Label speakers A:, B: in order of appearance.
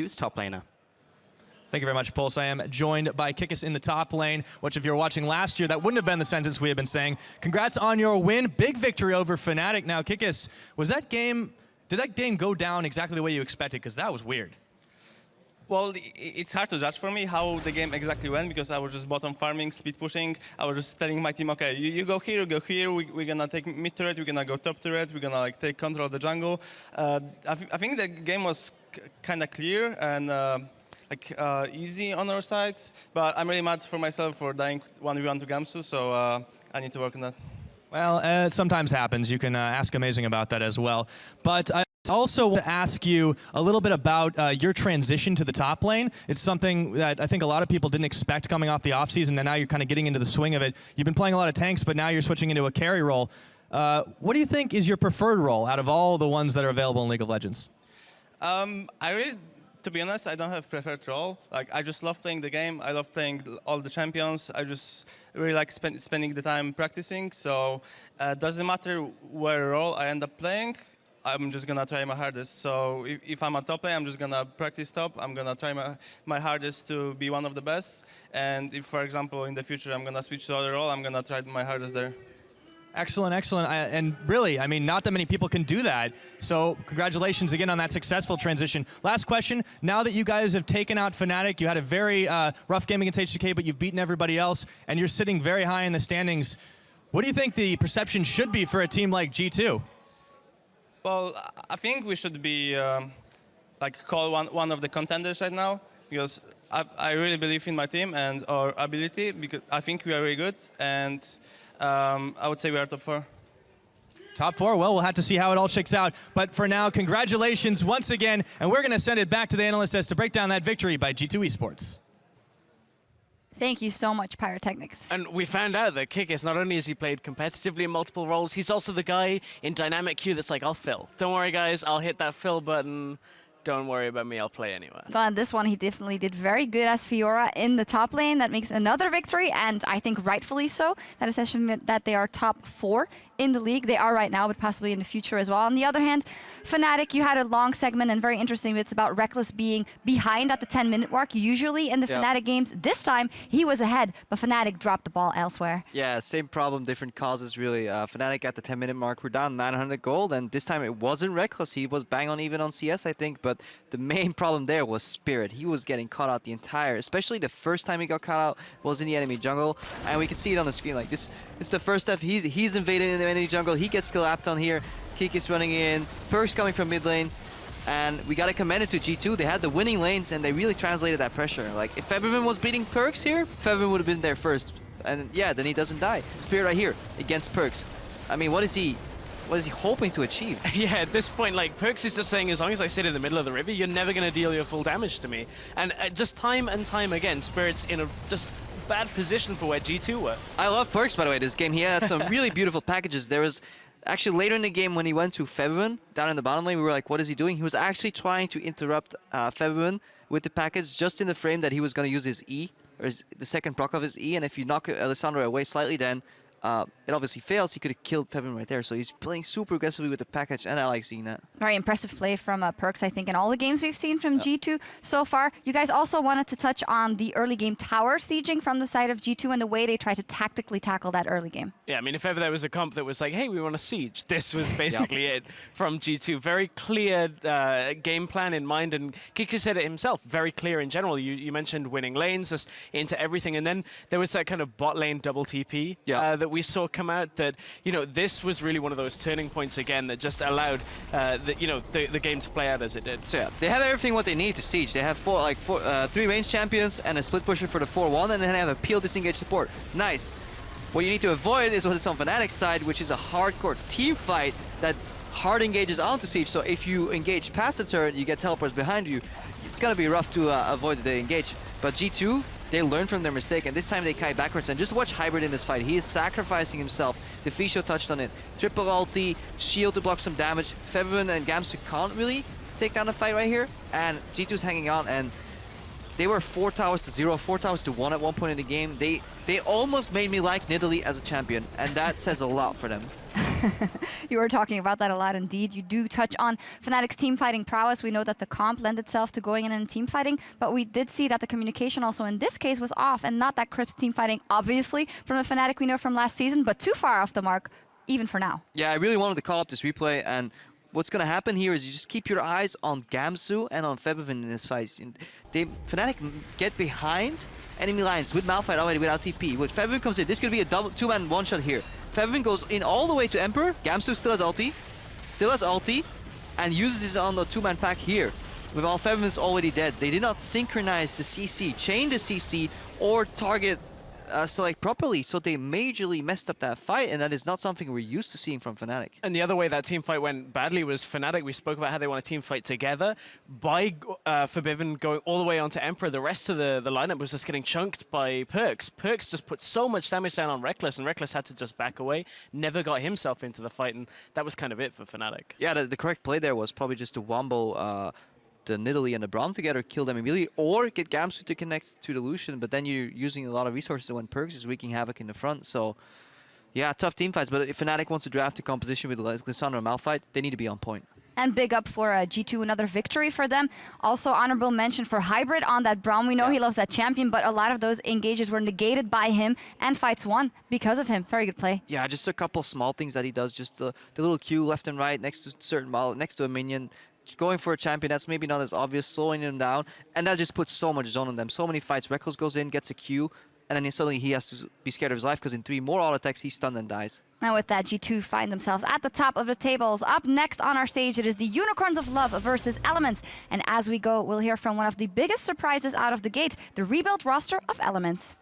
A: Who's top laner?
B: Thank you very much, Pulse. I am joined by Kikis in the top lane, which if you're watching last year, that wouldn't have been the sentence we had been saying. Congrats on your win. Big victory over Fnatic. Now, Kikis, did that game go down exactly the way you expected? Because that was weird.
C: Well, it's hard to judge for me how the game exactly went because I was just bottom farming, speed pushing. I was just telling my team, okay, you go here, we're gonna take mid turret, we're gonna go top turret, we're gonna take control of the jungle. I think the game was kind of clear and easy on our side, but I'm really mad for myself for dying 1v1 to Gamsu, so I need to work on that.
B: Well, it sometimes happens. You can ask Amazing about that as well. But I also want to ask you a little bit about your transition to the top lane. It's something that I think a lot of people didn't expect coming off the offseason, and now you're kind of getting into the swing of it. You've been playing a lot of tanks, but now you're switching into a carry role. What do you think is your preferred role out of all the ones that are available in League of Legends?
C: To be honest, I don't have preferred role. Like, I just love playing the game. I love playing all the champions. I just really like spending the time practicing. So doesn't matter where role I end up playing, I'm just gonna try my hardest. So if I'm a top lane, I'm just gonna practice top. I'm gonna try my hardest to be one of the best. And if, for example, in the future I'm gonna switch to other role, I'm gonna try my hardest there.
B: Excellent, excellent. And really, I mean, not that many people can do that. So congratulations again on that successful transition. Last question, now that you guys have taken out Fnatic, you had a very rough game against HCK, but you've beaten everybody else, and you're sitting very high in the standings. What do you think the perception should be for a team like G2?
C: Well, I think we should be called one of the contenders right now, because I really believe in my team and our ability, because I think we are really good, and I would say we are top 4.
B: Top 4? Well, we'll have to see how it all shakes out. But for now, congratulations once again, and we're going to send it back to the analyst desk to break down that victory by G2 eSports.
D: Thank you so much, Pyrotechnics.
E: And we found out that Kikis, not only has he played competitively in multiple roles, he's also the guy in dynamic queue that's like, I'll fill. Don't worry, guys, I'll hit that fill button. Don't worry about me, I'll play anyway.
D: So on this one, he definitely did very good as Fiora in the top lane. That makes another victory, and I think rightfully so. That is essentially that they are top 4 in the league. They are right now, but possibly in the future as well. On the other hand, Fnatic, you had a long segment and very interesting bits about Reckless being behind at the 10-minute mark. Usually in the Fnatic games, this time he was ahead, but Fnatic dropped the ball elsewhere.
F: Yeah, same problem, different causes really. Fnatic at the 10-minute mark, we're down 900 gold, and this time it wasn't Reckless. He was bang on even on CS, I think, but the main problem there was Spirit. He was getting caught out the entire, especially the first time he got caught out was in the enemy jungle, and we can see it on the screen. Like this is the first step. He's invaded in the enemy jungle. He gets collapsed on here. Kikis running in. Perks coming from mid lane. And we got to commend it to G2. They had the winning lanes, and they really translated that pressure. Like, if Febiven was beating Perks here, Febiven would have been there first. And yeah, then he doesn't die. Spirit right here against Perks. I mean, what is he hoping to achieve?
E: Yeah, at this point, like, Perks is just saying, as long as I sit in the middle of the river, you're never going to deal your full damage to me. And just time and time again, Spirit's in a just bad position for where G2 were.
F: I love Perks, by the way, this game. He had some really beautiful packages. There was actually later in the game when he went to Febiven down in the bottom lane, we were like, what is he doing? He was actually trying to interrupt Febiven with the package just in the frame that he was going to use his E, or the second proc of his E, and if you knock Alessandro away slightly, then it obviously fails. He could have killed Febiven right there, so he's playing super aggressively with the package, and I like seeing that.
D: Very impressive play from Perks, I think, in all the games we've seen from G2 so far. You guys also wanted to touch on the early game tower sieging from the side of G2 and the way they try to tactically tackle that early game.
E: Yeah, I mean, if ever there was a comp that was like, hey, we want to siege, this was basically it from G2. Very clear game plan in mind, and Kikis said it himself, very clear in general. You mentioned winning lanes, just into everything, and then there was that kind of bot lane double TP that we saw come out that, you know, this was really one of those turning points again that just allowed the game to play out as it did.
F: So yeah, they have everything what they need to siege. They have 3 range champions and a split pusher for the 4-1, and then they have a peel disengage support. Nice. What you need to avoid is what's on Fnatic's side, which is a hardcore team fight that hard engages onto siege. So if you engage past the turret, you get teleports behind you. It's gonna be rough to avoid the engage. But G2, they learn from their mistake, and this time they kite backwards. And just watch Hybrid in this fight. He is sacrificing himself. The Fisho touched on it. Triple ulti, shield to block some damage. Febiven and Gamsu can't really take down the fight right here. And G2's hanging on, and they were 4 towers to 0, 4 towers to 1 at one point in the game. They almost made me like Nidalee as a champion, and that says a lot for them.
D: You were talking about that a lot indeed. You do touch on Fnatic's team fighting prowess. We know that the comp lent itself to going in and team fighting, but we did see that the communication also in this case was off and not that crisp team fighting, obviously, from a Fnatic we know from last season, but too far off the mark, even for now.
F: Yeah, I really wanted to call up this replay, and what's going to happen here is you just keep your eyes on Gamsu and on Febiven in this fight. Fnatic get behind enemy lines with Malphite already without TP. When Febiven comes in, this could be a two-man one-shot here. Febiven goes in all the way to Emperor. Gamsu still has ulti, and uses his on the two-man pack here. With all Febiven's already dead. They did not synchronize the CC, chain the CC, or target select properly, so they majorly messed up that fight, and that is not something we're used to seeing from Fnatic.
E: And the other way that team fight went badly was Fnatic. We spoke about how they want a team fight together. By Forbidden going all the way onto Emperor, the rest of the lineup was just getting chunked by Perks. Perks just put so much damage down on Reckless, and Reckless had to just back away, never got himself into the fight, and that was kind of it for Fnatic.
F: Yeah, the correct play there was probably just to wombo the Nidalee and the Braum together, kill them immediately, or get Gamsu to connect to the Lucian, but then you're using a lot of resources when Perks is wreaking havoc in the front, so yeah, tough team fights, but if Fnatic wants to draft a composition with Lissandra or Malphite, they need to be on point.
D: And big up for G2, another victory for them. Also honorable mention for Hybrid on that Braum. We know he loves that champion, but a lot of those engages were negated by him and fights won because of him. Very good play.
F: Yeah, just a couple small things that he does, just the little Q left and right next to certain ball, next to a minion, going for a champion that's maybe not as obvious, slowing him down, and that just puts so much zone on them. So many fights, Reckless goes in, gets a Q, and then suddenly he has to be scared of his life because in 3 more auto attacks, he's stunned and dies.
D: And with that, G2 find themselves at the top of the tables. Up next on our stage, it is the Unicorns of Love versus Elements. And as we go, we'll hear from one of the biggest surprises out of the gate, the rebuilt roster of Elements.